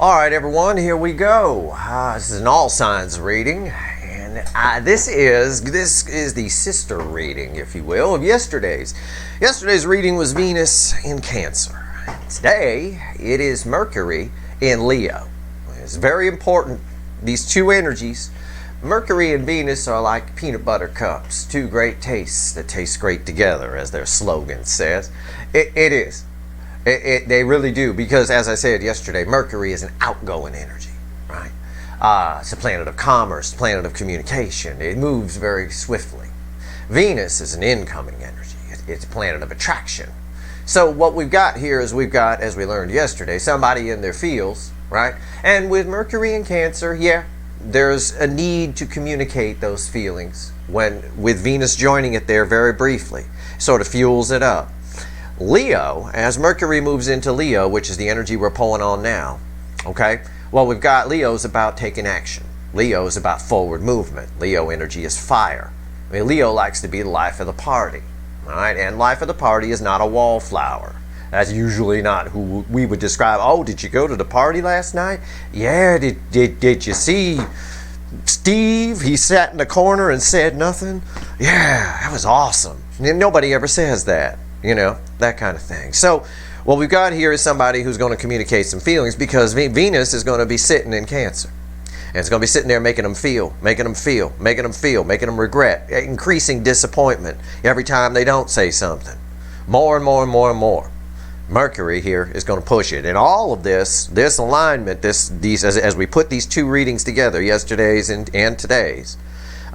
All right, everyone, here we go. This is an all signs reading, and this is the sister reading, if you will, of yesterday's. Yesterday's reading was Venus in Cancer. Today, it is Mercury in Leo. It's very important. These two energies, Mercury and Venus, are like peanut butter cups, two great tastes that taste great together, as their slogan says. It is. They really do, because as I said yesterday, Mercury is an outgoing energy, right? It's a planet of commerce, planet of communication. It moves very swiftly. Venus is an incoming energy. It's a planet of attraction. So what we've got here is we've got, as we learned yesterday, somebody in their feels, right? And with Mercury in Cancer, yeah, there's a need to communicate those feelings. With Venus joining it there very briefly, sort of fuels it up. Leo, as Mercury moves into Leo, which is the energy we're pulling on now, okay? Well, we've got Leo's about taking action. Leo is about forward movement. Leo energy is fire. I mean, Leo likes to be the life of the party, all right? And life of the party is not a wallflower. That's usually not who we would describe. Oh, did you go to the party last night? Yeah, did you see Steve? He sat in the corner and said nothing? Yeah, that was awesome. Nobody ever says that. You know, that kind of thing. So what we've got here is somebody who's going to communicate some feelings, because Venus is going to be sitting in Cancer. And it's going to be sitting there making them feel, making them regret, increasing disappointment every time they don't say something. More and more and more and more. Mercury here is going to push it. And all of this alignment, as we put these two readings together, yesterday's and today's,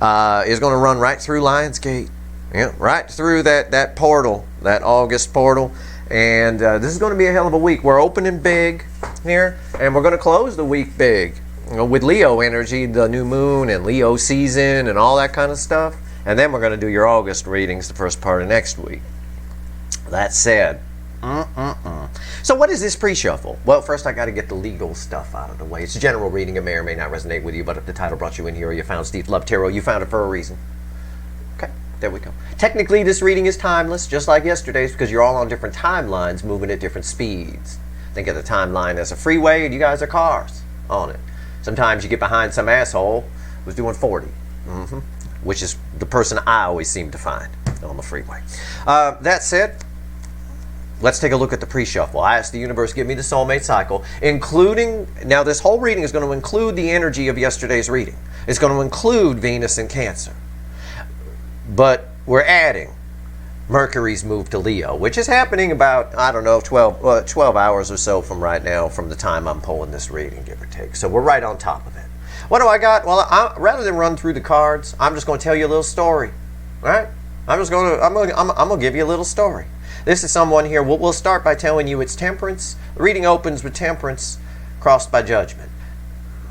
is going to run right through Lionsgate. Yeah, right through that portal, that August portal. And this is going to be a hell of a week. We're opening big here, and we're going to close the week big. You know, with Leo energy, the new moon and Leo season and all that kind of stuff. And then we're going to do your August readings the first part of next week. That said, so what is this pre-shuffle? Well, first I got to get the legal stuff out of the way. It's a general reading. It may or may not resonate with you, but if the title brought you in here or you found Steve Love Tarot, you found it for a reason. Okay. There we go. Technically, this reading is timeless, just like yesterday's, because you're all on different timelines, moving at different speeds. Think of the timeline as a freeway, and you guys are cars on it. Sometimes you get behind some asshole who's doing 40, which is the person I always seem to find on the freeway. That said, let's take a look at the pre-shuffle. I asked the universe, give me the soulmate cycle, including, now this whole reading is going to include the energy of yesterday's reading. It's going to include Venus in Cancer. But we're adding Mercury's move to Leo, which is happening about, I don't know, 12 hours or so from right now, from the time I'm pulling this reading, give or take. So we're right on top of it. What do I got? Well, rather than run through the cards, I'm just going to tell you a little story. All right? I'm going to give you a little story. This is someone here. We'll start by telling you it's Temperance. The reading opens with Temperance crossed by Judgment.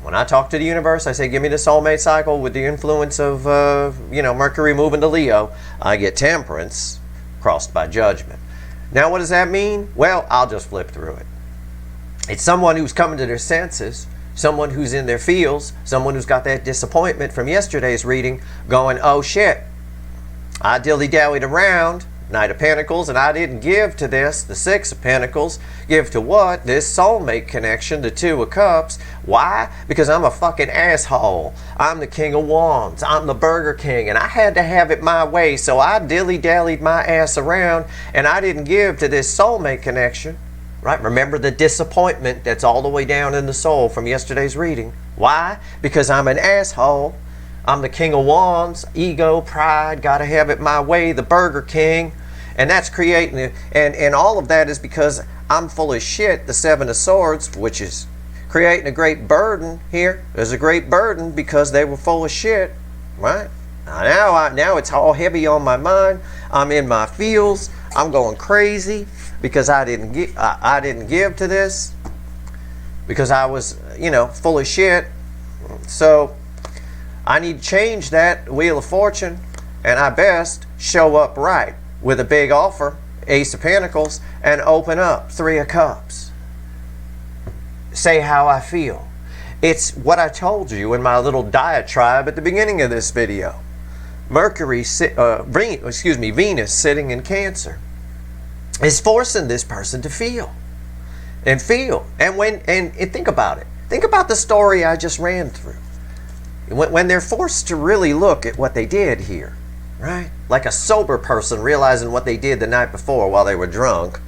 When I talk to the universe, I say, give me the soulmate cycle with the influence of, Mercury moving to Leo. I get Temperance crossed by Judgment. Now, what does that mean? Well, I'll just flip through it. It's someone who's coming to their senses, someone who's in their feels, someone who's got that disappointment from yesterday's reading, going, oh shit, I dilly-dallied around, Knight of Pentacles, and I didn't give to this, the Six of Pentacles. Give to what? This soulmate connection, the Two of Cups. Why? Because I'm a fucking asshole. I'm the King of Wands. I'm the Burger King, and I had to have it my way, so I dilly-dallied my ass around, and I didn't give to this soulmate connection. Right? Remember the disappointment that's all the way down in the soul from yesterday's reading. Why? Because I'm an asshole. I'm the King of Wands, ego, pride, gotta have it my way, the Burger King. And that's creating, and all of that is because I'm full of shit, the Seven of Swords, which is creating a great burden here. There's a great burden because they were full of shit, right? Now it's all heavy on my mind. I'm in my feels. I'm going crazy because I didn't give to this, because I was, full of shit. So I need to change that Wheel of Fortune, and I best show up right with a big offer, Ace of Pentacles, and open up Three of Cups. Say how I feel. It's what I told you in my little diatribe at the beginning of this video. Venus sitting in Cancer is forcing this person to feel. and feel. And think about it. Think about the story I just ran through. When they're forced to really look at what they did here, right? Like a sober person realizing what they did the night before while they were drunk.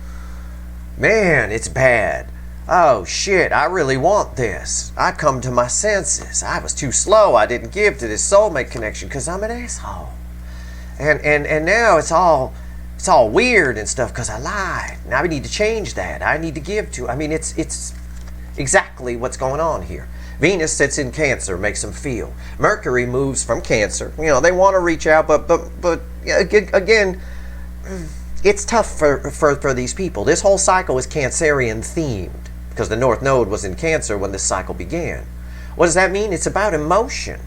Man, it's bad. Oh shit, I really want this. I come to my senses. I was too slow. I didn't give to this soulmate connection because I'm an asshole. And now it's all weird and stuff because I lied. Now I need to change that. I need to give to. I mean, it's exactly what's going on here. Venus sits in Cancer, makes them feel. Mercury moves from Cancer. You know, they want to reach out, but again, it's tough for these people. This whole cycle is Cancerian themed because the North Node was in Cancer when this cycle began. What does that mean? It's about emotion.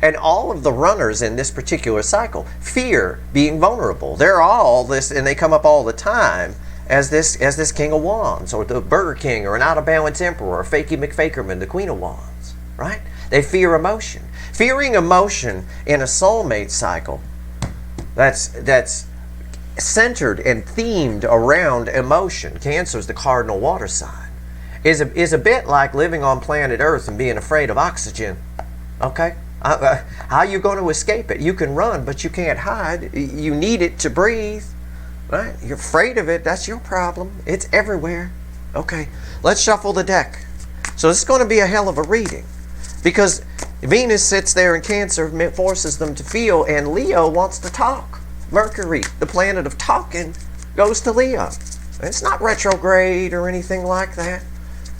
And all of the runners in this particular cycle fear being vulnerable. They're all this, and they come up all the time as this King of Wands, or the Burger King, or an out of balance Emperor, or Fakey McFakerman, the Queen of Wands, right? They fear emotion. Fearing emotion in a soulmate cycle that's centered and themed around emotion. Cancer is the cardinal water sign. Is a bit like living on planet Earth and being afraid of oxygen. Okay? How are you going to escape it? You can run, but you can't hide. You need it to breathe. Right? You're afraid of it. That's your problem. It's everywhere. Okay, let's shuffle the deck. So this is going to be a hell of a reading because Venus sits there in Cancer, forces them to feel, and Leo wants to talk. Mercury, the planet of talking, goes to Leo. It's not retrograde or anything like that.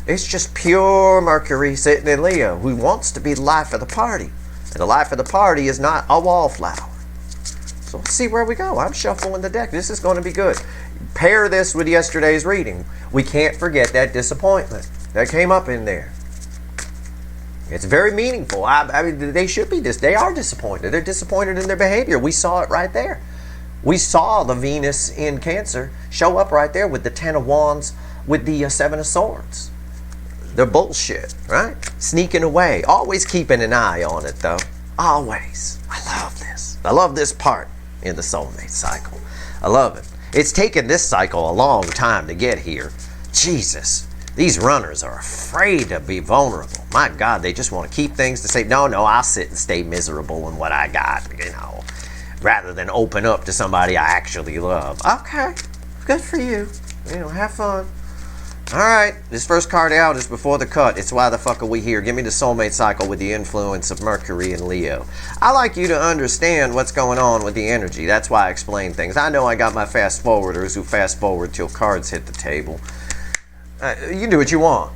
It's just pure Mercury sitting in Leo, who wants to be the life of the party. And the life of the party is not a wallflower. So let's see where we go. I'm shuffling the deck. This is going to be good. Pair this with yesterday's reading. We can't forget that disappointment that came up in there. It's very meaningful. I mean, they should be they are disappointed. They're disappointed in their behavior. We saw it right there. We saw the Venus in Cancer show up right there with the Ten of Wands, with the Seven of Swords. They're bullshit, right? Sneaking away. Always keeping an eye on it, though. Always. I love this. I love this part in the soulmate cycle. I love it. It's taken this cycle a long time to get here. Jesus. These runners are afraid to be vulnerable. My God, they just want to keep things to say, no, I'll sit and stay miserable in what I got, rather than open up to somebody I actually love. Okay. Good for you. Have fun. All right, this first card out is Before the Cut. It's Why the Fuck Are We Here? Give me the soulmate cycle with the influence of Mercury and Leo. I like you to understand what's going on with the energy. That's why I explain things. I know I got my fast forwarders who fast forward till cards hit the table. You can do what you want.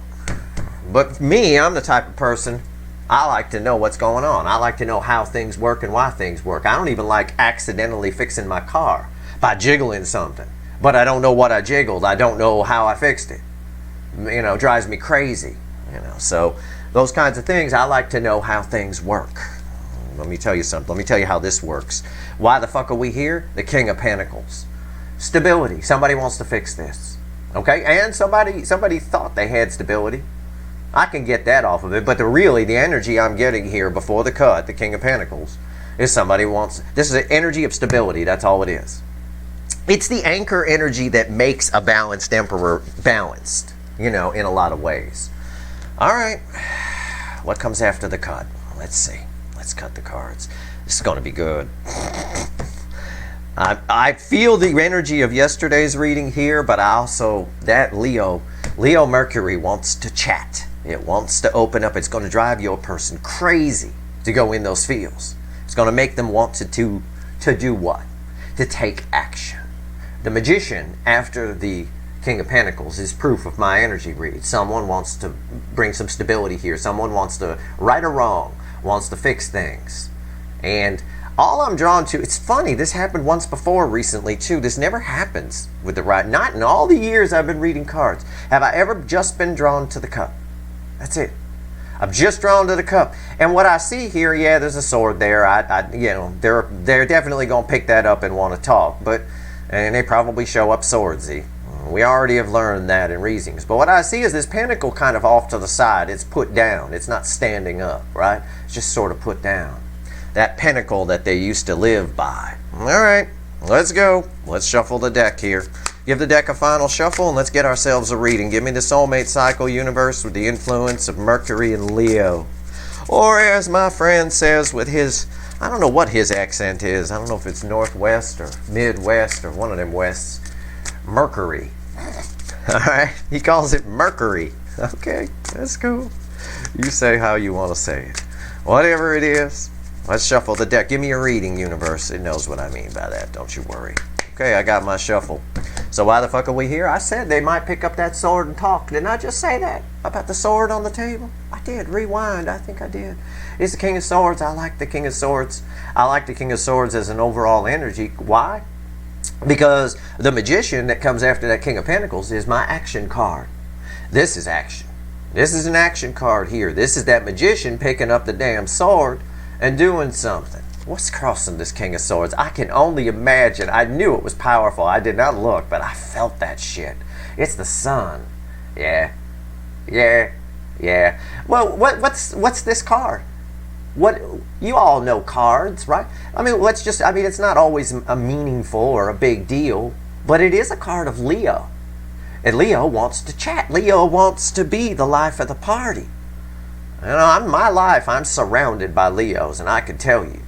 But me, I'm the type of person, I like to know what's going on. I like to know how things work and why things work. I don't even like accidentally fixing my car by jiggling something. But I don't know what I jiggled. I don't know how I fixed it. Drives me crazy. So those kinds of things, I like to know how things work. Let me tell you something. Let me tell you how this works. Why the fuck are we here? The King of Pentacles. Stability. Somebody wants to fix this. Okay? And somebody thought they had stability. I can get that off of it. But the energy I'm getting here before the cut, the King of Pentacles, is somebody wants... This is an energy of stability. That's all it is. It's the anchor energy that makes a balanced emperor balanced. In a lot of ways. All right. What comes after the cut? Let's see. Let's cut the cards. This is going to be good. I feel the energy of yesterday's reading here, but I also, that Leo Mercury wants to chat. It wants to open up. It's going to drive your person crazy to go in those fields. It's going to make them want to do what? To take action. The Magician, after the King of Pentacles, is proof of my energy read. Someone wants to bring some stability here. Someone wants to right or wrong, wants to fix things. And all I'm drawn to, it's funny, this happened once before recently too. This never happens with the right. Not in all the years I've been reading cards have I ever just been drawn to the cup. That's it. I'm just drawn to the cup. And what I see here, yeah, there's a sword there. They're definitely going to pick that up and want to talk. And they probably show up swordsy. We already have learned that in readings. But what I see is this pentacle kind of off to the side. It's put down. It's not standing up, right? It's just sort of put down. That pentacle that they used to live by. All right, let's go. Let's shuffle the deck here. give the deck a final shuffle, and let's get ourselves a reading. Give me the soulmate cycle universe with the influence of Mercury and Leo. Or as my friend says with his, I don't know what his accent is. I don't know if it's Northwest or Midwest or one of them Wests. Mercury. All right? He calls it Mercury. Okay, that's cool. You say how you want to say it. Whatever it is, let's shuffle the deck. Give me a reading, universe. It knows what I mean by that. Don't you worry. Okay, I got my shuffle. So why the fuck are we here? I said they might pick up that sword and talk. Didn't I just say that? About the sword on the table? I did. Rewind. I think I did. It's the King of Swords. I like the King of Swords. I like the King of Swords as an overall energy. Why? Because the Magician that comes after that King of Pentacles is my action card. This is action. This is an action card here. This is that Magician picking up the damn sword and doing something. What's crossing this King of Swords? I can only imagine. I knew it was powerful. I did not look, but I felt that shit. It's the sun. Yeah. Yeah. Yeah. Well, what's this card? What, you all know cards, right? I mean, it's not always a meaningful or a big deal, but it is a card of Leo. And Leo wants to chat. Leo wants to be the life of the party. You know, my life, I'm surrounded by Leos, and I can tell you.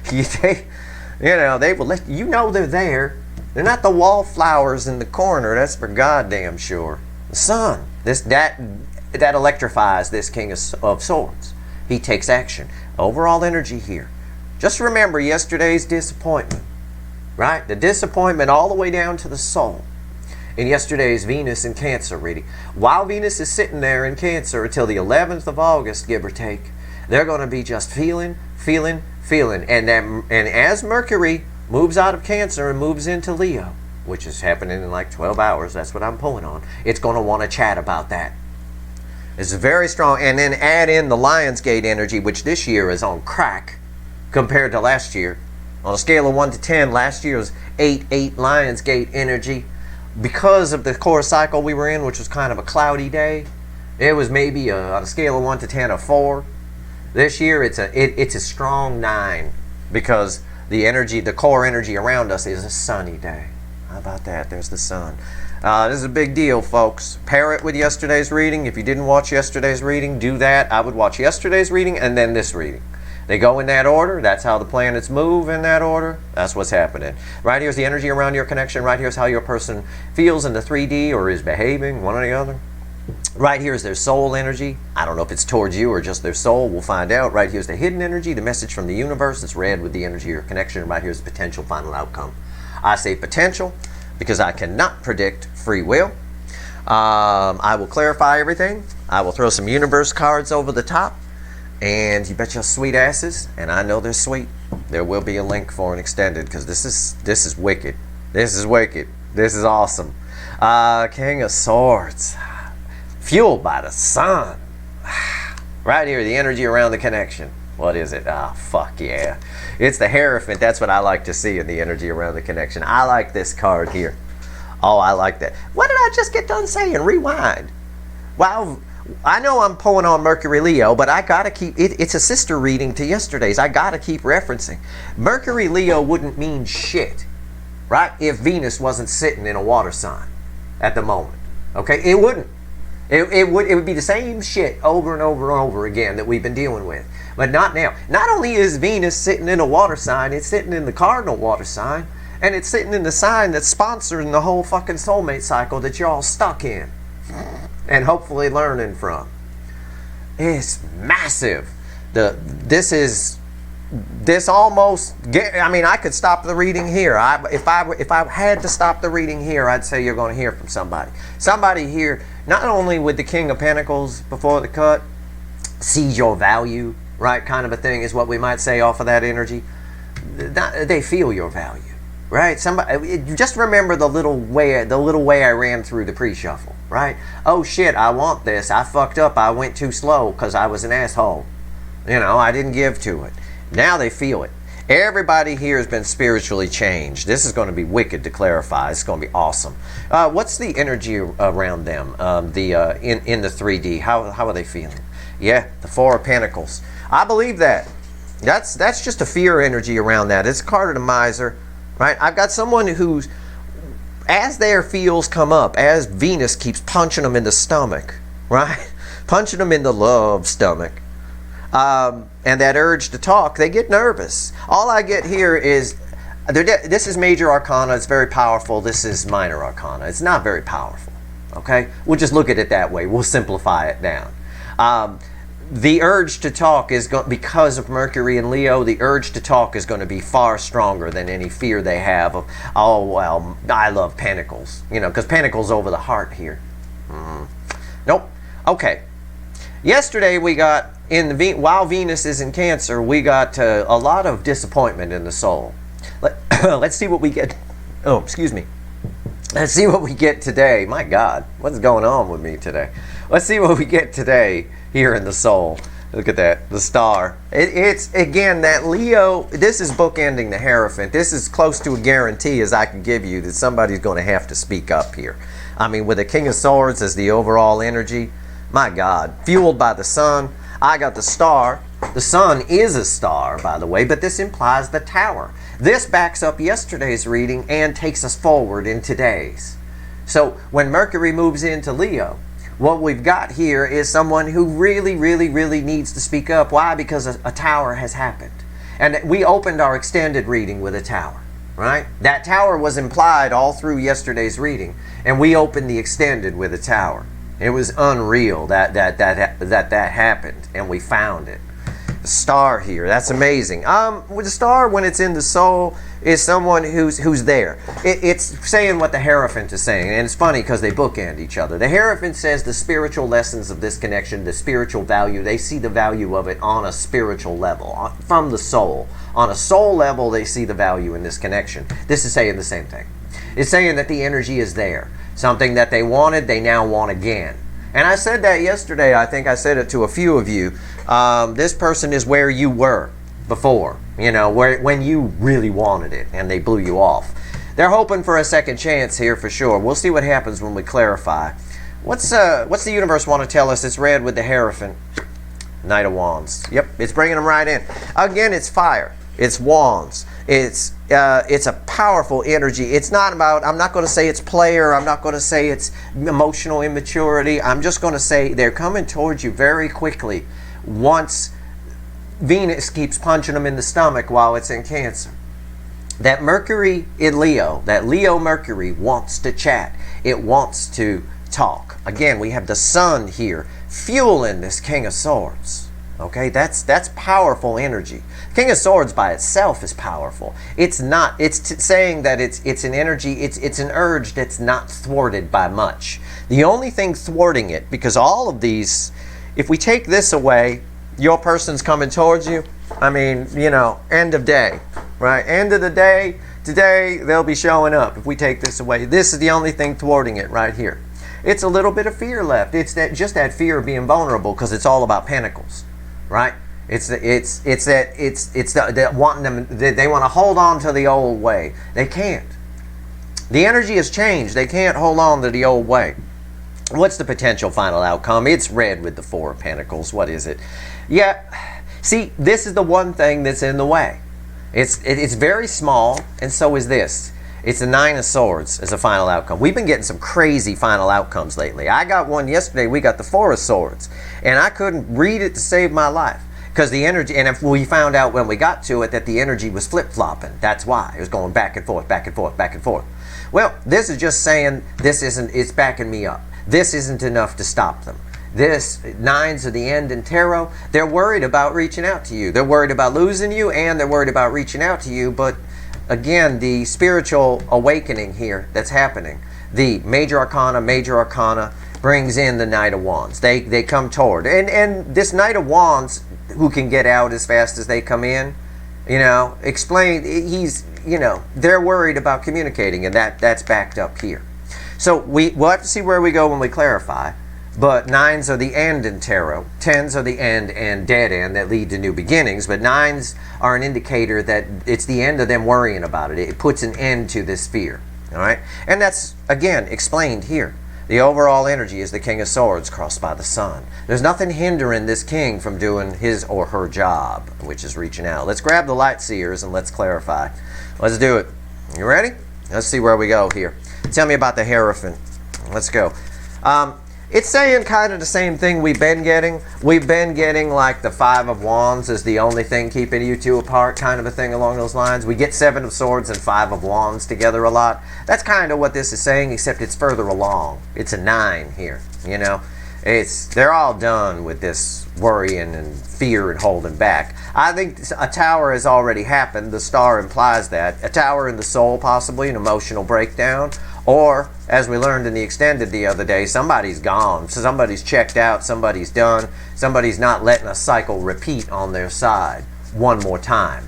they will let you know they're there. They're not the wallflowers in the corner. That's for goddamn sure. The sun, that electrifies this King of Swords. He takes action. Overall energy here. Just remember yesterday's disappointment, right? The disappointment all the way down to the soul. In yesterday's Venus in Cancer reading. While Venus is sitting there in Cancer until the 11th of August, give or take, they're going to be just feeling. And as Mercury moves out of Cancer and moves into Leo, which is happening in like 12 hours, that's what I'm pulling on, it's going to want to chat about that. It's very strong. And then add in the Lionsgate energy, which this year is on crack compared to last year. On a scale of 1 to 10, last year was 8 Lionsgate energy. Because of the core cycle we were in, which was kind of a cloudy day, it was maybe on a scale of 1 to 10, a 4. This year it's a strong 9 because the core energy around us is a sunny day. How about that? There's the sun. This is a big deal, folks. Pair it with yesterday's reading. If you didn't watch yesterday's reading, do that. I would watch yesterday's reading and then this reading. They go in that order. That's how the planets move in that order. That's what's happening. Right here's the energy around your connection. Right here's how your person feels in the 3D or is behaving, one or the other. Right here is their soul energy. I don't know if it's towards you or just their soul. We'll find out. Right here's the hidden energy, the message from the universe. It's red with the energy of your connection. Right here's the potential final outcome. I say potential because I cannot predict free will. I will clarify everything. I will throw some universe cards over the top. And you bet your sweet asses, and I know they're sweet, there will be a link for an extended because this is wicked. This is wicked. This is awesome. King of Swords. Fueled by the sun. Right here, the energy around the connection. What is it? Fuck yeah. It's the Hierophant. That's what I like to see in the energy around the connection. I like this card here. Oh, I like that. What did I just get done saying? Rewind. Wow. I know I'm pulling on Mercury Leo, but I gotta keep it. It's a sister reading to yesterday's. I gotta keep referencing. Mercury Leo wouldn't mean shit, right? If Venus wasn't sitting in a water sign at the moment. Okay, it wouldn't. It would be the same shit over and over and over again that we've been dealing with, but not now. Not only is Venus sitting in a water sign, it's sitting in the cardinal water sign, and it's sitting in the sign that's sponsoring the whole fucking soulmate cycle that you're all stuck in. And hopefully learning from. It's massive. I could stop the reading here. If I had to stop the reading here, I'd say you're going to hear from somebody. Somebody here, not only with the King of Pentacles before the cut, sees your value, right? Kind of a thing is what we might say off of that energy. They feel your value, right? Somebody, just remember the little way I ran through the pre-shuffle. Right? Oh shit, I want this. I fucked up. I went too slow because I was an asshole. You know, I didn't give to it. Now they feel it. Everybody here has been spiritually changed. This is going to be wicked to clarify. It's going to be awesome. What's the energy around them? In the 3D, how are they feeling? Yeah, the Four of Pentacles. I believe that. That's just a fear energy around that. It's a card of the miser, right? I've got someone who's as their feels come up, as Venus keeps punching them in the stomach, right? Punching them in the love stomach, and that urge to talk, they get nervous. All I get here is, this is major arcana, it's very powerful. This is minor arcana, it's not very powerful, okay? We'll just look at it that way. We'll simplify it down. The urge to talk is because of Mercury and Leo, the urge to talk is going to be far stronger than any fear they have of, oh, well, I love Pentacles, you know, because Pentacles over the heart here. Nope. Okay. Yesterday we got, while Venus is in Cancer, we got a lot of disappointment in the soul. Let's see what we get. Oh, excuse me. Let's see what we get today. My God, what's going on with me today? Let's see what we get today here in the soul. Look at that, the star. It's, again, that Leo, this is bookending the Hierophant. This is close to a guarantee as I can give you that somebody's going to have to speak up here. I mean, with the King of Swords as the overall energy, my God, fueled by the sun. I got the star. The sun is a star, by the way, but this implies the tower. This backs up yesterday's reading and takes us forward in today's. So when Mercury moves into Leo, what we've got here is someone who really, really, really needs to speak up. Why? Because a tower has happened. And we opened our extended reading with a tower, right? That tower was implied all through yesterday's reading, and we opened the extended with a tower. It was unreal that happened, and we found it. The star here, that's amazing. With the star, when it's in the soul, is someone who's there. It's saying what the Hierophant is saying, and it's funny because they bookend each other. The Hierophant says the spiritual lessons of this connection, the spiritual value, they see the value of it on a spiritual level, from the soul. On a soul level, they see the value in this connection. This is saying the same thing. It's saying that the energy is there. Something that they wanted, they now want again. And I said that yesterday. I think I said it to a few of you. This person is where you were before, you know, when you really wanted it and they blew you off. They're hoping for a second chance here for sure. We'll see what happens when we clarify. What's the universe want to tell us? It's red with the Hierophant. Knight of Wands. Yep, it's bringing them right in. Again, it's fire. It's wands. It's a powerful energy. It's not about, I'm not going to say it's player. I'm not going to say it's emotional immaturity. I'm just going to say they're coming towards you very quickly once Venus keeps punching them in the stomach while it's in Cancer. That Mercury in Leo, that Leo Mercury wants to chat. It wants to talk. Again, we have the sun here fueling this King of Swords. Okay, that's powerful energy. King of Swords by itself is powerful. It's not. It's saying that it's an energy. It's an urge that's not thwarted by much. The only thing thwarting it, because all of these, if we take this away, your person's coming towards you. I mean, you know, end of day, right? End of the day. Today they'll be showing up. If we take this away, this is the only thing thwarting it right here. It's a little bit of fear left. It's just that fear of being vulnerable, because it's all about Pentacles. Right? It's that wanting them. They want to hold on to the old way. They can't. The energy has changed. They can't hold on to the old way. What's the potential final outcome? It's red with the Four of Pentacles. What is it? Yeah. See, this is the one thing that's in the way. It's very small, and so is this. It's the Nine of Swords as a final outcome. We've been getting some crazy final outcomes lately. I got one yesterday. We got the Four of Swords. And I couldn't read it to save my life. Because the energy, and if we found out when we got to it that the energy was flip-flopping. That's why. It was going back and forth, back and forth, back and forth. Well, this is just saying this isn't, it's backing me up. This isn't enough to stop them. This, nines of the end in tarot, they're worried about reaching out to you. They're worried about losing you, and they're worried about reaching out to you. But again, the spiritual awakening here that's happening, the major arcana brings in the Knight of Wands. They come toward. And this Knight of Wands, who can get out as fast as they come in, you know, they're worried about communicating, and that's backed up here. So we'll have to see where we go when we clarify. But nines are the end in tarot. Tens are the end and dead end that lead to new beginnings. But nines are an indicator that it's the end of them worrying about it. It puts an end to this fear. All right? And that's, again, explained here. The overall energy is the King of Swords crossed by the sun. There's nothing hindering this king from doing his or her job, which is reaching out. Let's grab the light seers and let's clarify. Let's do it. You ready? Let's see where we go here. Tell me about the Hierophant. Let's go. It's saying kind of the same thing we've been getting. We've been getting like the Five of Wands is the only thing keeping you two apart, kind of a thing along those lines. We get Seven of Swords and Five of Wands together a lot. That's kind of what this is saying, except it's further along. It's a 9 here, you know. They're all done with this worrying and fear and holding back. I think a tower has already happened. The star implies that. A tower in the soul, possibly, an emotional breakdown. Or, as we learned in the extended the other day, somebody's gone. Somebody's checked out. Somebody's done. Somebody's not letting a cycle repeat on their side one more time.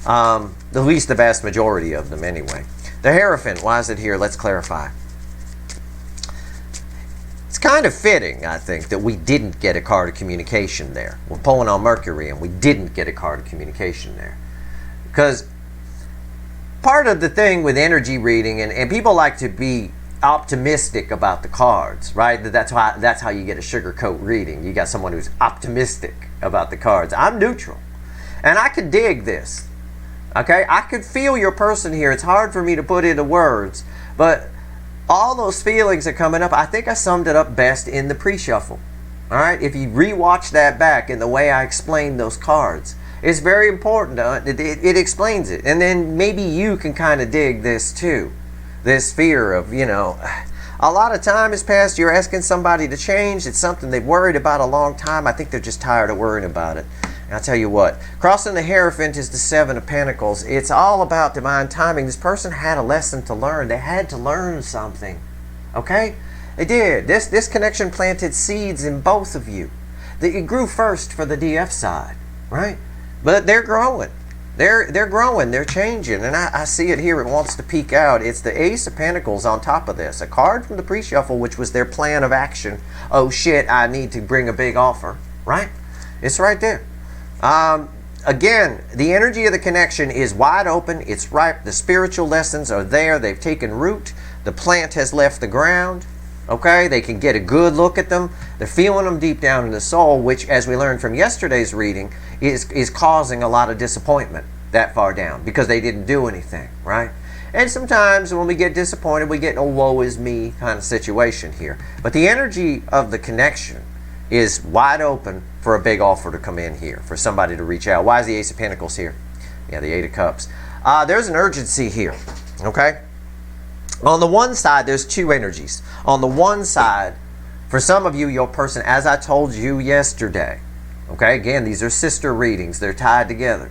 At least the vast majority of them, anyway. The Hierophant, why is it here? Let's clarify. It's kind of fitting, I think, that we didn't get a card of communication there. We're pulling on Mercury and we didn't get a card of communication there. Because part of the thing with energy reading, and people like to be optimistic about the cards, right? That's how you get a sugarcoat reading. You got someone who's optimistic about the cards. I'm neutral. And I could dig this. Okay? I could feel your person here. It's hard for me to put into words, but all those feelings are coming up. I think I summed it up best in the pre-shuffle. All right? If you rewatch that back in the way I explained those cards, it's very important. It explains it. And then maybe you can kind of dig this too. This fear of, you know, a lot of time has passed. You're asking somebody to change. It's something they've worried about a long time. I think they're just tired of worrying about it. And I'll tell you what, crossing the Hierophant is the Seven of Pentacles. It's all about divine timing. This person had a lesson to learn. They had to learn something. Okay? They did. This connection planted seeds in both of you. It grew first for the DF side, right? But they're growing. They're growing. They're changing. And I see it here. It wants to peek out. It's the Ace of Pentacles on top of this. A card from the pre-shuffle, which was their plan of action. Oh, shit, I need to bring a big offer, right? It's right there. Again, the energy of the connection is wide open. It's ripe. The spiritual lessons are there. They've taken root. The plant has left the ground. Okay, they can get a good look at them. They're feeling them deep down in the soul, which, as we learned from yesterday's reading, is causing a lot of disappointment that far down because they didn't do anything, right? And sometimes when we get disappointed, we get a woe is me kind of situation here. But the energy of the connection is wide open for a big offer to come in here, for somebody to reach out. Why is the Ace of Pentacles here? Yeah, the Eight of Cups. There's an urgency here, okay? On the one side, there's two energies. On the one side, for some of you, your person, as I told you yesterday, okay, again, these are sister readings. They're tied together.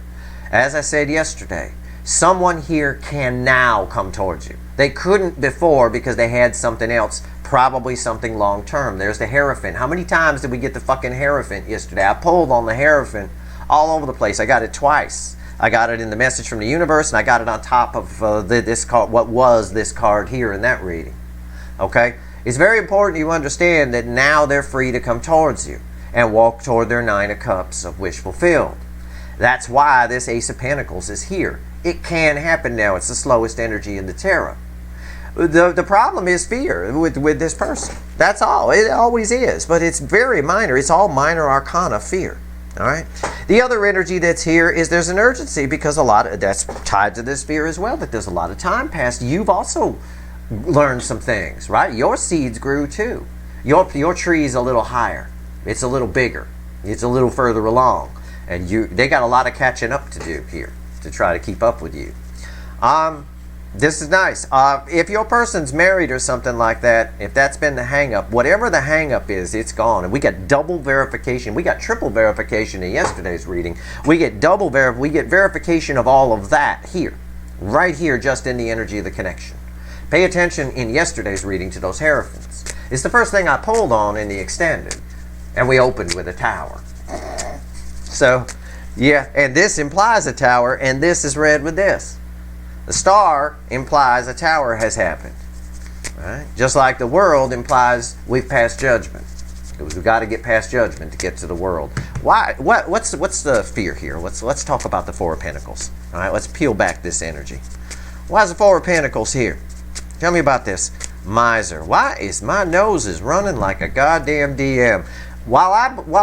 As I said yesterday, someone here can now come towards you. They couldn't before because they had something else, probably something long-term. There's the Hierophant. How many times did we get the fucking Hierophant yesterday? I pulled on the Hierophant all over the place. I got it twice. I got it in the message from the universe, and I got it on top of this card, what was this card here in that reading. Okay? It's very important you understand that now they're free to come towards you and walk toward their Nine of Cups of wish fulfilled. That's why this Ace of Pentacles is here. It can happen now. It's the slowest energy in the tarot. The problem is fear with this person. That's all. It always is. But it's very minor. It's all minor arcana fear. All right. The other energy that's here is there's an urgency because that's tied to this fear as well, that there's a lot of time passed. You've also learned some things, right? Your seeds grew too. Your tree's a little higher. It's a little bigger. It's a little further along. And they got a lot of catching up to do here to try to keep up with you. This is nice. If your person's married or something like that, if that's been the hang-up, whatever the hang-up is, it's gone. And we got double verification. We got triple verification in yesterday's reading. We get verification of all of that here. Right here, just in the energy of the connection. Pay attention in yesterday's reading to those Hierophants. It's the first thing I pulled on in the extended. And we opened with a tower. So, yeah, and this implies a tower, and this is read with this. The star implies a tower has happened. Right? Just like the world implies we've passed judgment. We've got to get past judgment to get to the world. Why? What's the fear here? Let's talk about the Four of Pentacles. All right, let's peel back this energy. Why is the Four of Pentacles here? Tell me about this. Miser. Why is my nose is running like a goddamn DM? While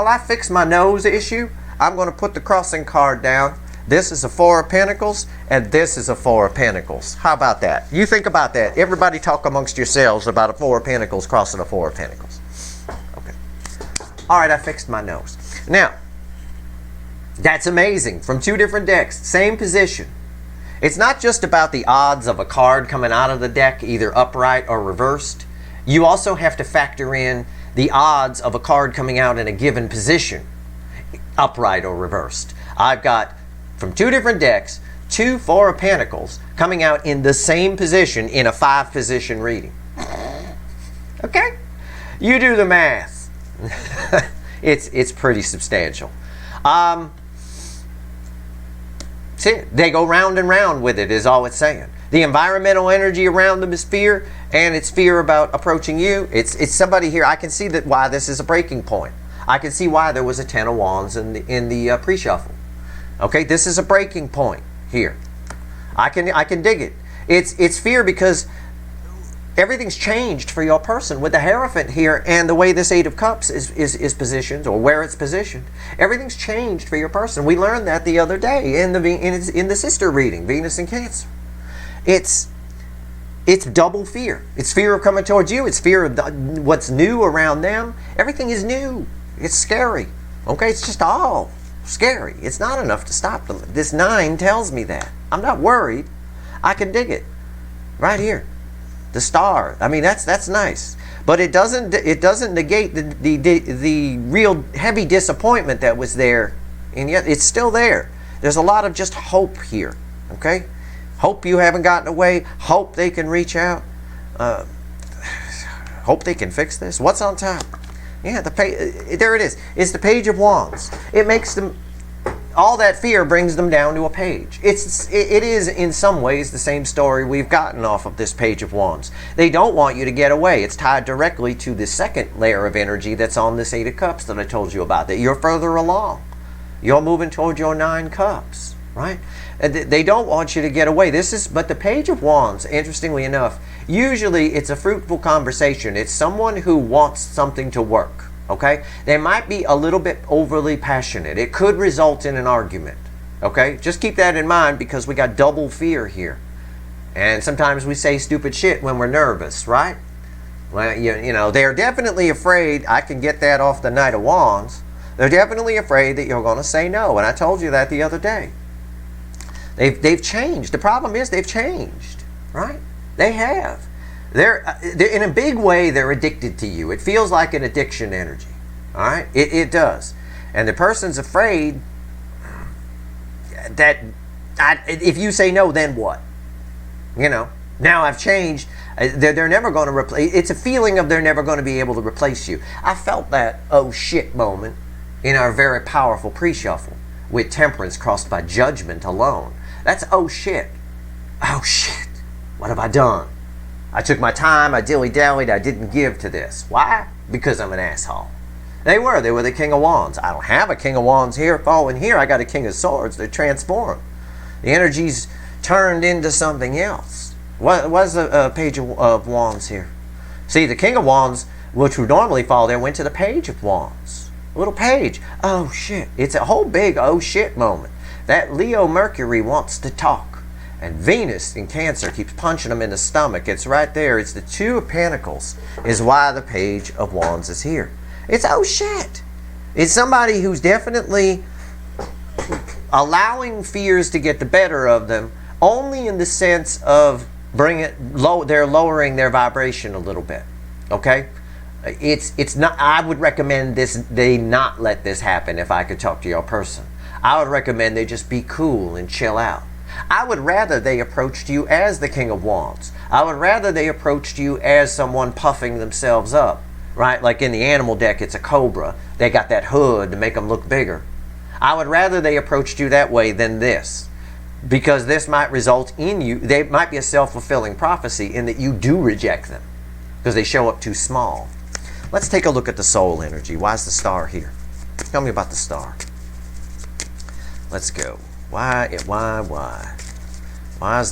I fix my nose issue, I'm going to put the crossing card down This is a Four of Pentacles, and this is a Four of Pentacles. How about that? You think about that. Everybody talk amongst yourselves about a Four of Pentacles crossing a Four of Pentacles. Okay. All right, I fixed my nose. Now, that's amazing. From two different decks, same position. It's not just about the odds of a card coming out of the deck, either upright or reversed. You also have to factor in the odds of a card coming out in a given position, upright or reversed. I've got, from two different decks, two Four of Pentacles coming out in the same position in a 5-position reading. Okay? You do the math. It's pretty substantial. See, they go round and round with it, is all it's saying. The environmental energy around them is fear, and it's fear about approaching you. It's somebody here. I can see that why this is a breaking point. I can see why there was a Ten of Wands in the pre-shuffle. Okay, this is a breaking point here. I can dig it. It's fear because everything's changed for your person with the Hierophant here and the way this Eight of Cups is positioned, or where it's positioned. Everything's changed for your person. We learned that the other day in the sister reading, Venus and Cancer. It's double fear. It's fear of coming towards you. It's fear of what's new around them. Everything is new. It's scary. Okay, it's just all scary. It's not enough to stop them. This 9 tells me that. I'm not worried. I can dig it. Right here. The Star. I mean, that's nice. But it doesn't negate the real heavy disappointment that was there. And yet it's still there. There's a lot of just hope here. Okay? Hope you haven't gotten away. Hope they can reach out. Hope they can fix this. What's on top? Yeah, there it is. It's the Page of Wands. It makes them, all that fear brings them down to a page. It is in some ways the same story we've gotten off of this Page of Wands. They don't want you to get away. It's tied directly to the second layer of energy that's on this Eight of Cups that I told you about, that you're further along. You're moving toward your 9 cups, right? They don't want you to get away. But the Page of Wands, interestingly enough, usually it's a fruitful conversation. It's someone who wants something to work, okay? They might be a little bit overly passionate. It could result in an argument, okay? Just keep that in mind because we got double fear here. And sometimes we say stupid shit when we're nervous, right? Well, you know, they're definitely afraid. I can get that off the Knight of Wands. They're definitely afraid that you're going to say no. And I told you that the other day. They've changed. The problem is they've changed, right? They have. They're in a big way, they're addicted to you. It feels like an addiction energy, all right? It does. And the person's afraid that if you say no, then what? You know, now I've changed. They're never going to replace. It's a feeling of they're never going to be able to replace you. I felt that oh shit moment in our very powerful pre-shuffle with Temperance crossed by Judgment alone. That's oh shit. Oh shit. What have I done? I took my time, I dilly-dallied, I didn't give to this. Why? Because I'm an asshole. They were the King of Wands. I don't have a King of Wands here falling here. I got a King of Swords. They're transformed. The energy's turned into something else. What was the Page of Wands here? See, the King of Wands, which would normally fall there, went to the Page of Wands. A little page. Oh shit. It's a whole big oh shit moment. That Leo Mercury wants to talk. And Venus in Cancer keeps punching them in the stomach. It's right there. It's the Two of Pentacles is why the Page of Wands is here. It's oh shit. It's somebody who's definitely allowing fears to get the better of them, only in the sense of they're lowering their vibration a little bit. Okay? It's not. I would recommend they not let this happen if I could talk to your person. I would recommend they just be cool and chill out. I would rather they approached you as the King of Wands. I would rather they approached you as someone puffing themselves up, right? Like in the animal deck, it's a cobra. They got that hood to make them look bigger. I would rather they approached you that way than this, because this might result in you. They might be a self-fulfilling prophecy in that you do reject them because they show up too small. Let's take a look at the soul energy. Why is the Star here? Tell me about the Star. Let's go. Why is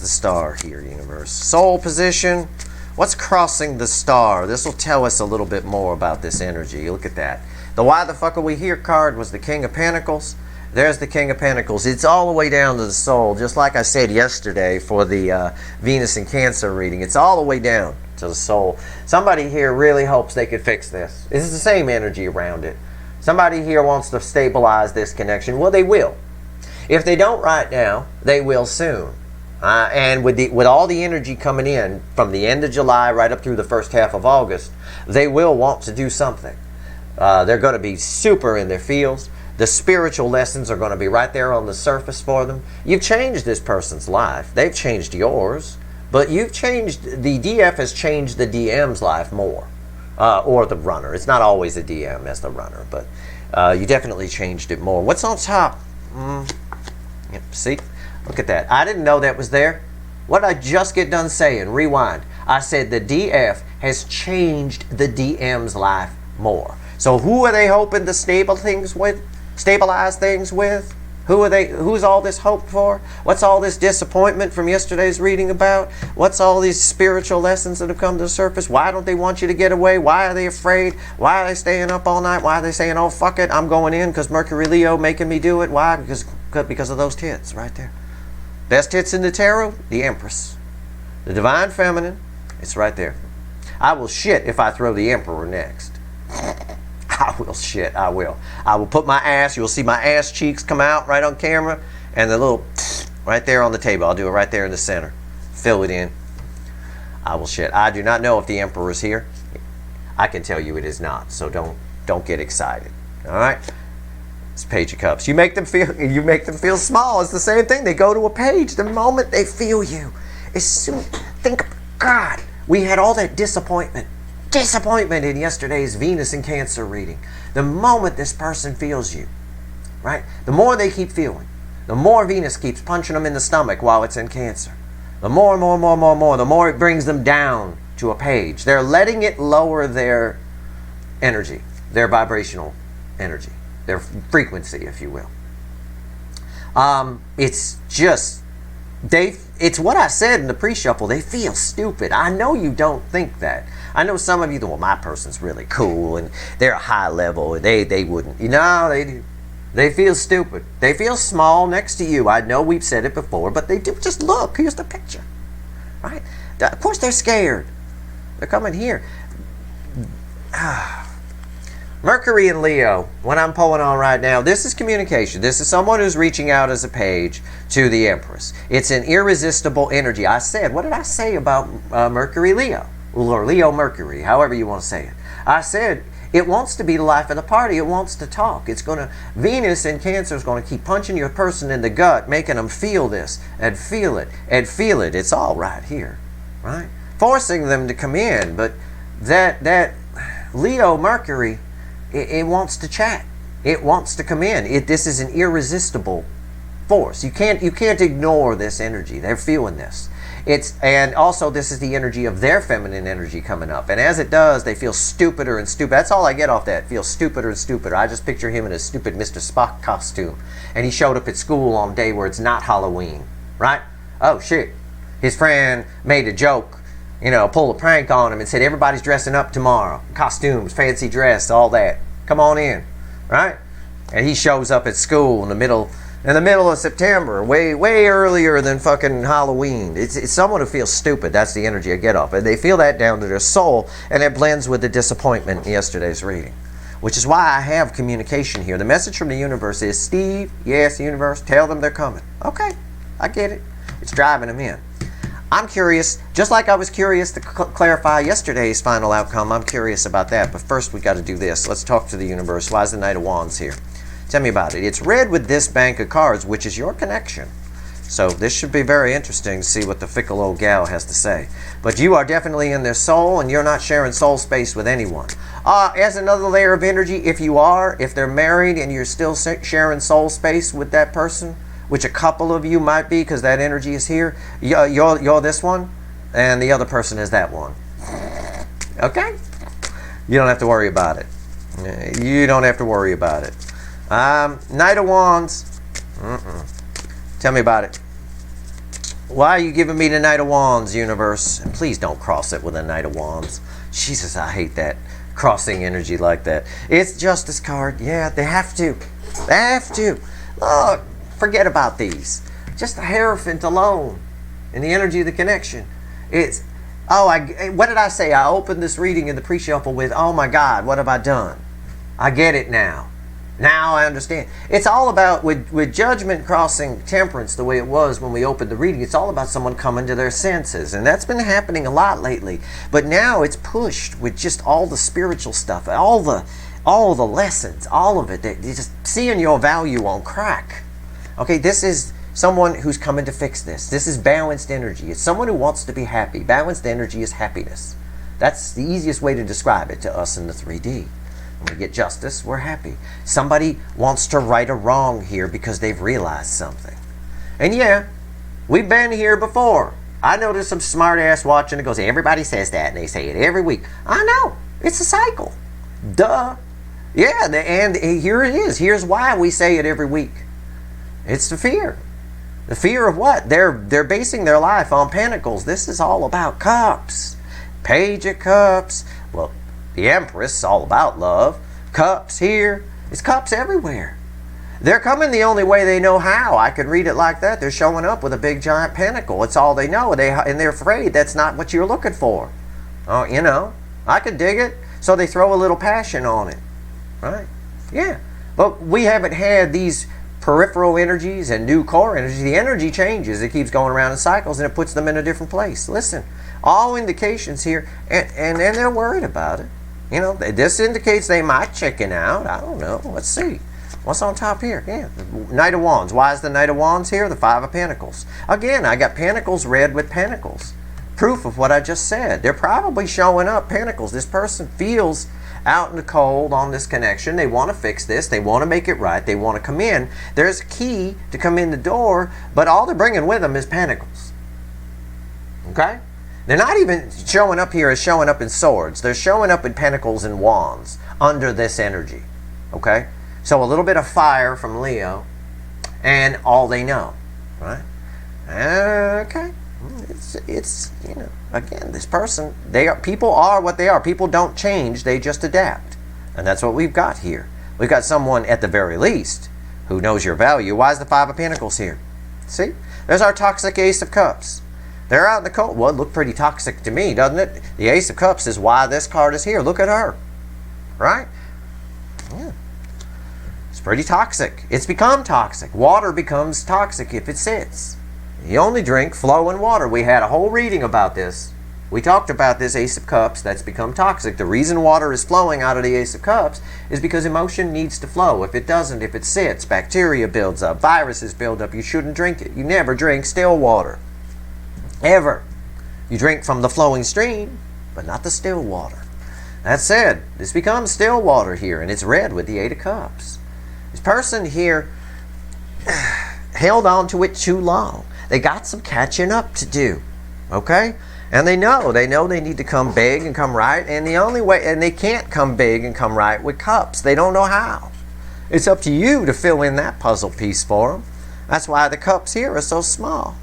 the Star here, universe? Soul position. What's crossing the Star? This will tell us a little bit more about this energy. Look at that. The why the fuck are we here card was the King of Pentacles. There's the King of Pentacles. It's all the way down to the soul, just like I said yesterday for the Venus and Cancer reading. It's all the way down to the soul. Somebody here really hopes they could fix this. This is the same energy around it. Somebody here wants to stabilize this connection. Well, they will. If they don't right now, they will soon. And with all the energy coming in from the end of July right up through the first half of August, they will want to do something. They're going to be super in their fields. The spiritual lessons are going to be right there on the surface for them. You've changed this person's life. They've changed yours. But you've changed, the DF has changed the DM's life more. Or the runner. It's not always a DM as the runner, but you definitely changed it more. What's on top? Yep, see? Look at that. I didn't know that was there. What did I just get done saying? Rewind. I said the DF has changed the DM's life more. So who are they hoping to stabilize things with? Who's all this hope for? What's all this disappointment from yesterday's reading about? What's all these spiritual lessons that have come to the surface? Why don't they want you to get away? Why are they afraid? Why are they staying up all night? Why are they saying, oh, fuck it, I'm going in because Mercury Leo making me do it? Why? Because of those tits right there. Best hits in the tarot, the Empress. The Divine Feminine, it's right there. I will shit if I throw the Emperor next. I will shit, I will. I will put my ass, you'll see my ass cheeks come out right on camera, and the little right there on the table. I'll do it right there in the center. Fill it in. I will shit. I do not know if the Emperor is here. I can tell you it is not, so don't get excited. All right? It's Page of Cups. You make them feel small. It's the same thing. They go to a page the moment they feel you. Think, God, we had all that disappointment in yesterday's Venus and Cancer reading. The moment this person feels you, right? The more they keep feeling, the more Venus keeps punching them in the stomach while it's in Cancer. The more, the more it brings them down to a page. They're letting it lower their energy, their vibrational energy. Their frequency, if you will. It's just, it's what I said in the pre-shuffle. They feel stupid. I know you don't think that. I know some of you think, well, my person's really cool and they're a high level and they wouldn't. You know, they do. They feel stupid. They feel small next to you. I know we've said it before, but they do. Just look. Here's the picture. Right? Of course they're scared. They're coming here. Mercury and Leo, what I'm pulling on right now, this is communication. This is someone who's reaching out as a page to the Empress. It's an irresistible energy. I said, what did I say about Mercury Leo? Or Leo Mercury, however you want to say it. I said, it wants to be the life of the party. It wants to talk. It's going to, Venus in Cancer is going to keep punching your person in the gut, making them feel this and feel it and feel it. It's all right here, right? Forcing them to come in. But that Leo Mercury, it wants to chat. It wants to come in. This is an irresistible force. You can't ignore this energy. They're feeling this. And also this is the energy of their feminine energy coming up. And as it does, they feel stupider and stupider. That's all I get off that. Feel stupider and stupider. I just picture him in a stupid Mr. Spock costume. And he showed up at school on a day where it's not Halloween. Right? Oh shit. His friend made a joke. You know, pulled a prank on him and said, everybody's dressing up tomorrow. Costumes, fancy dress, all that. Come on in, right? And he shows up at school in the middle of September, way earlier than fucking Halloween. It's someone who feels stupid. That's the energy I get off. And they feel that down to their soul, and it blends with the disappointment in yesterday's reading. Which is why I have communication here. The message from the universe is, Steve, yes, universe, tell them they're coming. Okay, I get it. It's driving them in. I'm curious, just like I was curious to clarify yesterday's final outcome, I'm curious about that. But first we got to do this. Let's talk to the universe. Why is the Knight of Wands here? Tell me about it. It's red with this bank of cards, which is your connection. So this should be very interesting to see what the fickle old gal has to say. But you are definitely in their soul, and you're not sharing soul space with anyone. As another layer of energy, if they're married and you're still sharing soul space with that person, which a couple of you might be because that energy is here. You're this one, and the other person is that one. Okay? You don't have to worry about it. You don't have to worry about it. Knight of Wands. Tell me about it. Why are you giving me the Knight of Wands, universe? And please don't cross it with a Knight of Wands. Jesus, I hate that. Crossing energy like that. It's Justice card. Yeah, they have to. They have to. Look, forget about these. Just a hierophant alone in the energy of the connection. It's, what did I say? I opened this reading in the pre-shuffle with, oh my God, what have I done? I get it now. Now I understand. It's all about, with judgment crossing temperance the way it was when we opened the reading, it's all about someone coming to their senses. And that's been happening a lot lately. But now it's pushed with just all the spiritual stuff, all the lessons, all of it. You're just seeing your value on crack. Okay, this is someone who's coming to fix this. This is balanced energy. It's someone who wants to be happy. Balanced energy is happiness. That's the easiest way to describe it to us in the 3D. When we get justice, we're happy. Somebody wants to right a wrong here because they've realized something. And yeah, we've been here before. I know there's some smart ass watching that goes, everybody says that and they say it every week. I know. It's a cycle. Duh. Yeah, and here it is. Here's why we say it every week. It's the fear. The fear of what? They're basing their life on Pentacles. This is all about Cups. Page of Cups. Well, the Empress is all about love. Cups here. It's Cups everywhere. They're coming the only way they know how. I could read it like that. They're showing up with a big giant pentacle. It's all they know. And they're afraid that's not what you're looking for. Oh, you know, I could dig it. So they throw a little passion on it. Right? Yeah. But we haven't had these peripheral energies and new core energy. The energy changes. It keeps going around in cycles and it puts them in a different place. Listen, all indications here, and they're worried about it. You know, this indicates they might chicken out. I don't know. Let's see. What's on top here? Yeah, Knight of Wands. Why is the Knight of Wands here? The Five of Pentacles. Again, I got Pentacles red with Pentacles. Proof of what I just said. They're probably showing up Pentacles. This person feels out in the cold on this connection. They want to fix this. They want to make it right. They want to come in. There's a key to come in the door, but all they're bringing with them is Pentacles. Okay? They're not even showing up here as showing up in swords. They're showing up in Pentacles and Wands under this energy. Okay? So a little bit of fire from Leo and all they know. Right? Okay. It's you know, again, this person, people are what they are. People don't change, they just adapt. And that's what we've got here. We've got someone at the very least who knows your value. Why is the Five of Pentacles here? See? There's our toxic Ace of Cups. They're out in the cold. Well, it looked pretty toxic to me, doesn't it? The Ace of Cups is why this card is here. Look at her. Right? Yeah. It's pretty toxic. It's become toxic. Water becomes toxic if it sits. You only drink flowing water. We had a whole reading about this. We talked about this Ace of Cups that's become toxic. The reason water is flowing out of the Ace of Cups is because emotion needs to flow. If it doesn't, if it sits, bacteria builds up, viruses build up. You shouldn't drink it. You never drink still water. Ever. You drink from the flowing stream, but not the still water. That said, this becomes still water here, and it's red with the Eight of Cups. This person here held on to it too long. They got some catching up to do, okay? And they know they need to come big and come right, and the only way, and they can't come big and come right with Cups. They don't know how. It's up to you to fill in that puzzle piece for them. That's why the Cups here are so small,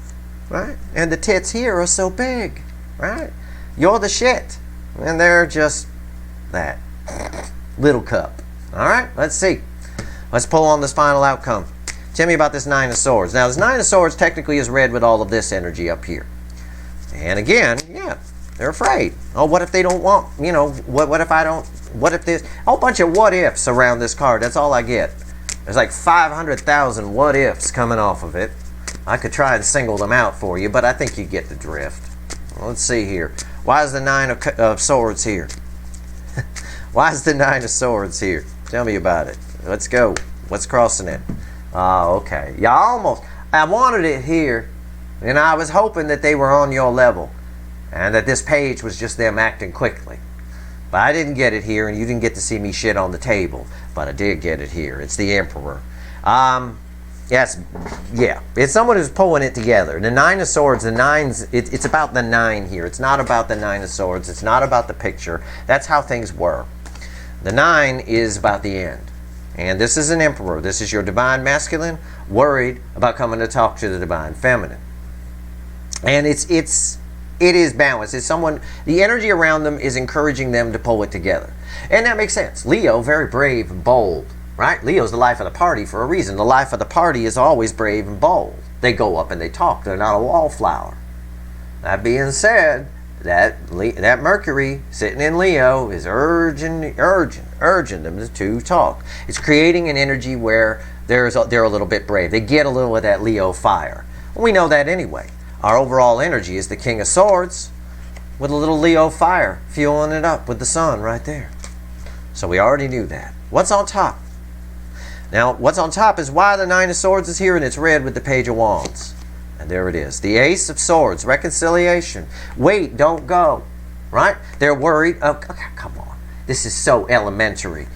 right? And the tits here are so big, right? You're the shit, and they're just that little cup. All right, let's see. Let's pull on this final outcome. Tell me about this Nine of Swords. Now, this Nine of Swords technically is red with all of this energy up here. And again, yeah, they're afraid. Oh, what if they don't want, you know, what if I don't, what if this, a whole bunch of what ifs around this card. That's all I get. There's like 500,000 what ifs coming off of it. I could try and single them out for you, but I think you get the drift. Well, let's see here. Why is the Nine of Swords here? Why is the Nine of Swords here? Tell me about it. Let's go. What's crossing it? Oh, okay. Yeah, I wanted it here, and I was hoping that they were on your level, and that this page was just them acting quickly. But I didn't get it here, and you didn't get to see me shit on the table, but I did get it here. It's the Emperor. Yes, yeah. It's someone who's pulling it together. The Nine of Swords, the nines, it's about the nine here. It's not about the Nine of Swords. It's not about the picture. That's how things were. The nine is about the end. And this is an Emperor. This is your divine masculine worried about coming to talk to the divine feminine. And it is balanced. It's someone, the energy around them is encouraging them to pull it together. And that makes sense. Leo, very brave and bold, right? Leo's the life of the party for a reason. The life of the party is always brave and bold. They go up and they talk. They're not a wallflower. That being said, that Mercury sitting in Leo is urging them to talk. It's creating an energy where they're a little bit brave. They get a little of that Leo fire. Well, we know that anyway. Our overall energy is the King of Swords with a little Leo fire, fueling it up with the sun right there. So we already knew that. What's on top? Now, what's on top is why the Nine of Swords is here, and it's red with the Page of Wands. And there it is. The Ace of Swords, reconciliation. Wait, don't go. Right? They're worried. Oh, come on. This is so elementary.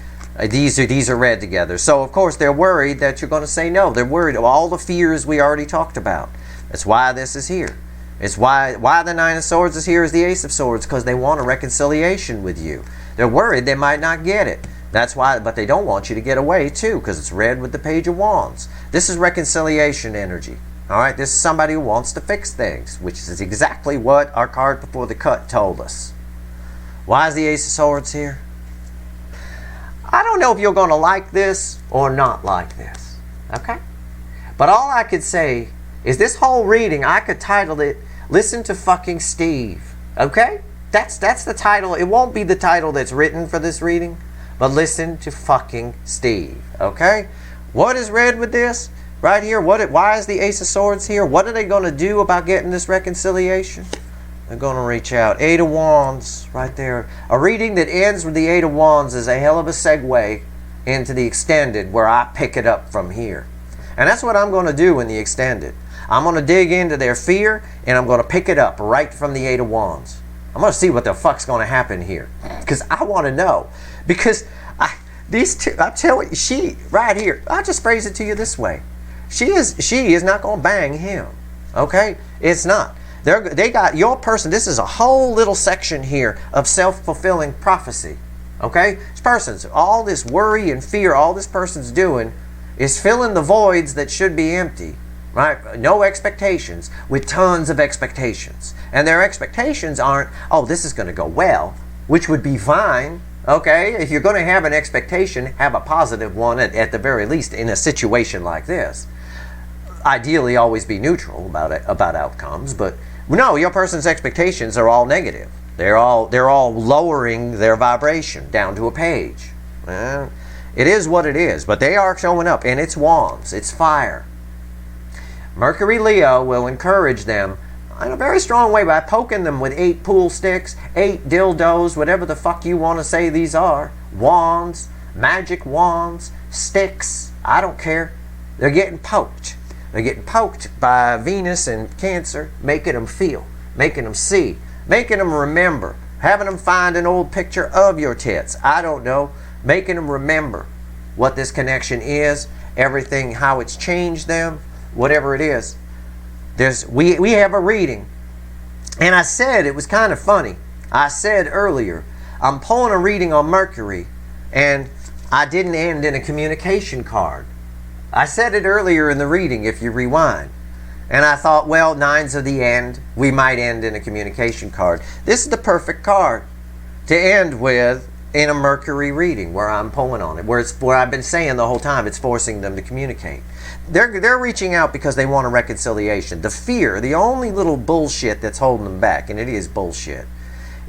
These are read together. So, of course, they're worried that you're going to say no. They're worried of all the fears we already talked about. That's why this is here. It's why the Nine of Swords is here is the Ace of Swords, because they want a reconciliation with you. They're worried they might not get it. That's why, but they don't want you to get away too, because it's red with the Page of Wands. This is reconciliation energy. All right, this is somebody who wants to fix things, which is exactly what our card before the cut told us. Why is the Ace of Swords here? I don't know if you're going to like this or not like this. Okay? But all I could say is this whole reading, I could title it, Listen to Fucking Steve. Okay? That's the title. It won't be the title that's written for this reading, but Listen to Fucking Steve. Okay? What is red with this? Right here, why is the Ace of Swords here? What are they going to do about getting this reconciliation? They're going to reach out. Eight of Wands, right there. A reading that ends with the Eight of Wands is a hell of a segue into the extended, where I pick it up from here. And that's what I'm going to do in the extended. I'm going to dig into their fear, and I'm going to pick it up right from the Eight of Wands. I'm going to see what the fuck's going to happen here, because I want to know. Because these two, I tell you, she, right here, I'll just phrase it to you this way. She is not going to bang him. Okay? It's not. They got your person. This is a whole little section here of self-fulfilling prophecy. Okay? This person's, all this worry and fear, all this person's doing is filling the voids that should be empty. Right? No expectations with tons of expectations. And their expectations aren't, oh, this is going to go well, which would be fine. Okay? If you're going to have an expectation, have a positive one at the very least in a situation like this. Ideally, always be neutral about outcomes, but no, your person's expectations are all negative. They're all lowering their vibration down to a page. It is what it is, but they are showing up, and it's wands, it's fire. Mercury Leo will encourage them in a very strong way by poking them with 8 pool sticks, 8 dildos, whatever the fuck you want to say these are. Wands, magic wands, sticks, I don't care. They're getting poked. They're getting poked by Venus and Cancer, making them feel, making them see, making them remember, having them find an old picture of your tits. I don't know. Making them remember what this connection is, everything, how it's changed them, whatever it is. We have a reading. And I said, it was kind of funny. I said earlier, I'm pulling a reading on Mercury, and I didn't end in a communication card. I said it earlier in the reading, if you rewind. And I thought, well, 9's of the end. We might end in a communication card. This is the perfect card to end with in a Mercury reading, where I'm pulling on it, where I've been saying the whole time it's forcing them to communicate. They're reaching out because they want a reconciliation. The fear, the only little bullshit that's holding them back, and it is bullshit,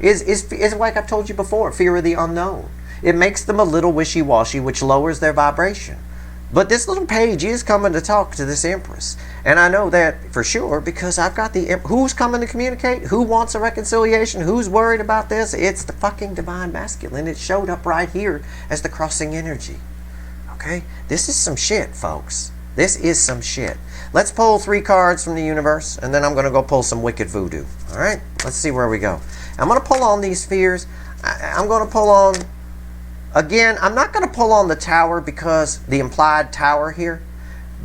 is like I've told you before, fear of the unknown. It makes them a little wishy-washy, which lowers their vibration. But this little page is coming to talk to this Empress. And I know that for sure because I've got the... Who's coming to communicate? Who wants a reconciliation? Who's worried about this? It's the fucking Divine Masculine. It showed up right here as the crossing energy. Okay? This is some shit, folks. This is some shit. Let's pull 3 cards from the universe, and then I'm going to go pull some wicked voodoo. All right? Let's see where we go. I'm going to pull on these fears. I'm going to pull on... Again, I'm not going to pull on the tower because the implied tower here,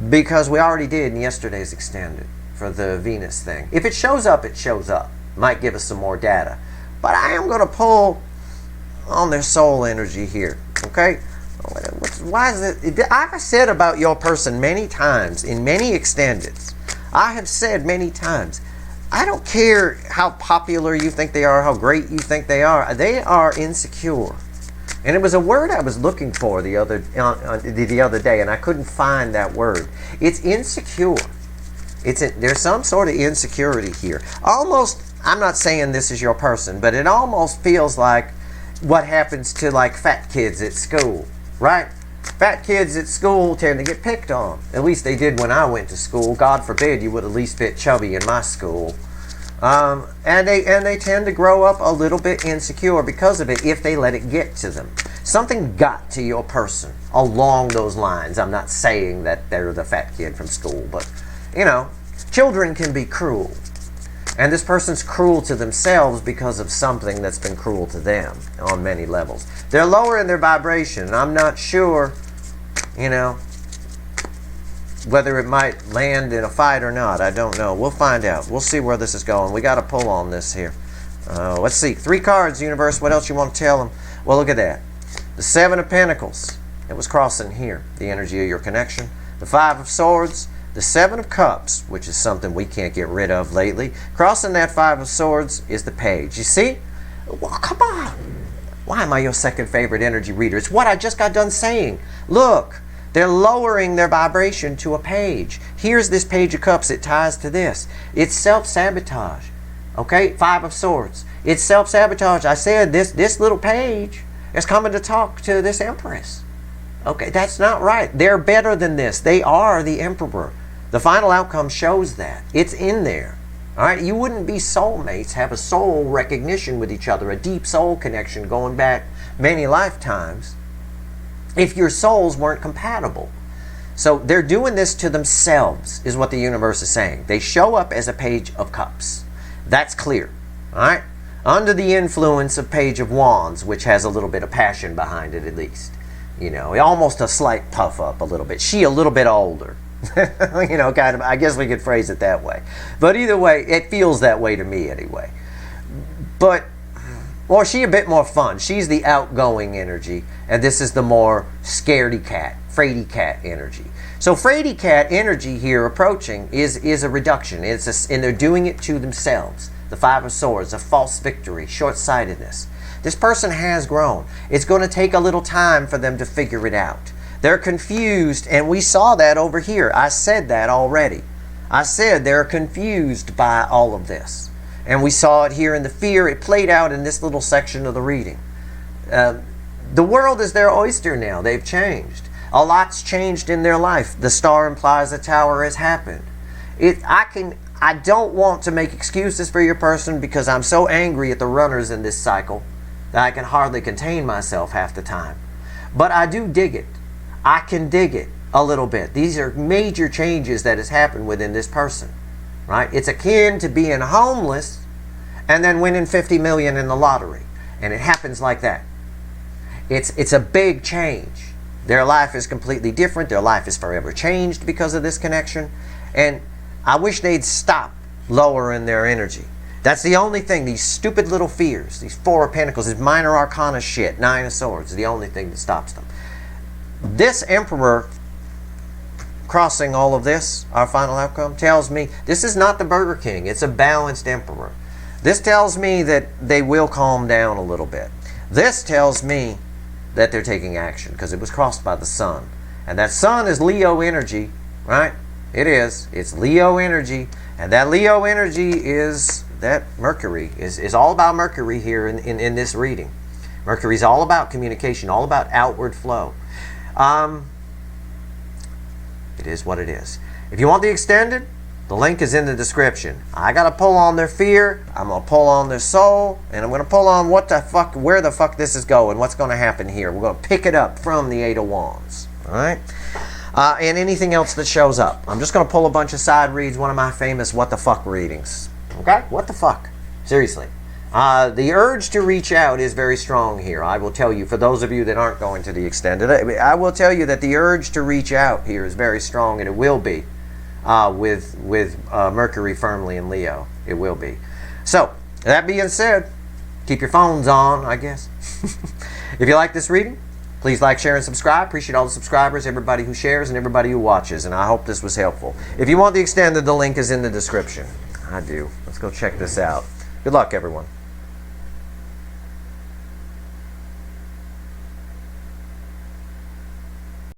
because we already did in yesterday's extended for the Venus thing. If it shows up, it shows up. Might give us some more data. But I am going to pull on their soul energy here. Okay? Why is it? I've said about your person many times in many extendeds. I have said many times, I don't care how popular you think they are, how great you think they are. They are insecure. And it was a word I was looking for the other day, and I couldn't find that word. It's insecure. There's some sort of insecurity here. Almost, I'm not saying this is your person, but it almost feels like what happens to like fat kids at school, right? Fat kids at school tend to get picked on. At least they did when I went to school. God forbid you would at least fit chubby in my school. And they tend to grow up a little bit insecure because of it if they let it get to them. Something got to your person along those lines. I'm not saying that they're the fat kid from school, but, you know, children can be cruel. And this person's cruel to themselves because of something that's been cruel to them on many levels. They're lowering their vibration. I'm not sure, you know, whether it might land in a fight or not. I don't know. We'll find out. We'll see where this is going. We got to pull on this here. Let's see. 3 cards, universe. What else you want to tell them? Well, look at that. The 7 of Pentacles. It was crossing here. The energy of your connection. The 5 of Swords. The 7 of Cups, which is something we can't get rid of lately. Crossing that 5 of Swords is the Page. You see? Well, come on. Why am I your second favorite energy reader? It's what I just got done saying. Look. They're lowering their vibration to a page. Here's this Page of Cups. It ties to this. It's self-sabotage. Okay? 5 of Swords. It's self-sabotage. I said this little page is coming to talk to this Empress. Okay? That's not right. They're better than this. They are the Emperor. The final outcome shows that. It's in there. All right? You wouldn't be soulmates, have a soul recognition with each other, a deep soul connection going back many lifetimes, if your souls weren't compatible. So they're doing this to themselves, is what the universe is saying. They show up as a Page of Cups. That's clear. All right? Under the influence of Page of Wands, which has a little bit of passion behind it at least. You know, almost a slight puff up a little bit. She a little bit older. You know, kind of, I guess we could phrase it that way. But either way, it feels that way to me anyway. But or she a bit more fun. She's the outgoing energy, and this is the more scaredy cat, fraidy cat energy. So fraidy cat energy here approaching is a reduction. And they're doing it to themselves. The 5 of Swords, a false victory, short-sightedness. This person has grown. It's going to take a little time for them to figure it out. They're confused, and we saw that over here. I said that already. I said they're confused by all of this. And we saw it here in the fear. It played out in this little section of the reading. The world is their oyster now. They've changed. A lot's changed in their life. The star implies a tower has happened. I don't want to make excuses for your person because I'm so angry at the runners in this cycle that I can hardly contain myself half the time. But I do dig it. I can dig it a little bit. These are major changes that has happened within this person. Right? It's akin to being homeless and then winning 50 million in the lottery. And it happens like that. It's a big change. Their life is completely different. Their life is forever changed because of this connection. And I wish they'd stop lowering their energy. That's the only thing. These stupid little fears, these 4 of Pentacles, this minor arcana shit, 9 of Swords, is the only thing that stops them. This Emperor crossing all of this, our final outcome, tells me this is not the Burger King. It's a balanced Emperor. This tells me that they will calm down a little bit. This tells me that they're taking action because it was crossed by the Sun. And that Sun is Leo energy, right? It is. It's Leo energy. And that Leo energy is that Mercury. Is all about Mercury here in this reading. Mercury's all about communication, all about outward flow. It is what it is. If you want the extended, the link is in the description. I got to pull on their fear. I'm going to pull on their soul. And I'm going to pull on where the fuck this is going. What's going to happen here. We're going to pick it up from the 8 of Wands. All right? And anything else that shows up. I'm just going to pull a bunch of side reads. One of my famous what the fuck readings. Okay? What the fuck? Seriously. The urge to reach out is very strong here. I will tell you, for those of you that aren't going to the extended, I will tell you that the urge to reach out here is very strong, and it will be with Mercury firmly in Leo. It will be. So, that being said, keep your phones on, I guess. If you like this reading, please like, share, and subscribe. Appreciate all the subscribers, everybody who shares, and everybody who watches, and I hope this was helpful. If you want the extended, the link is in the description. I do. Let's go check this out. Good luck, everyone.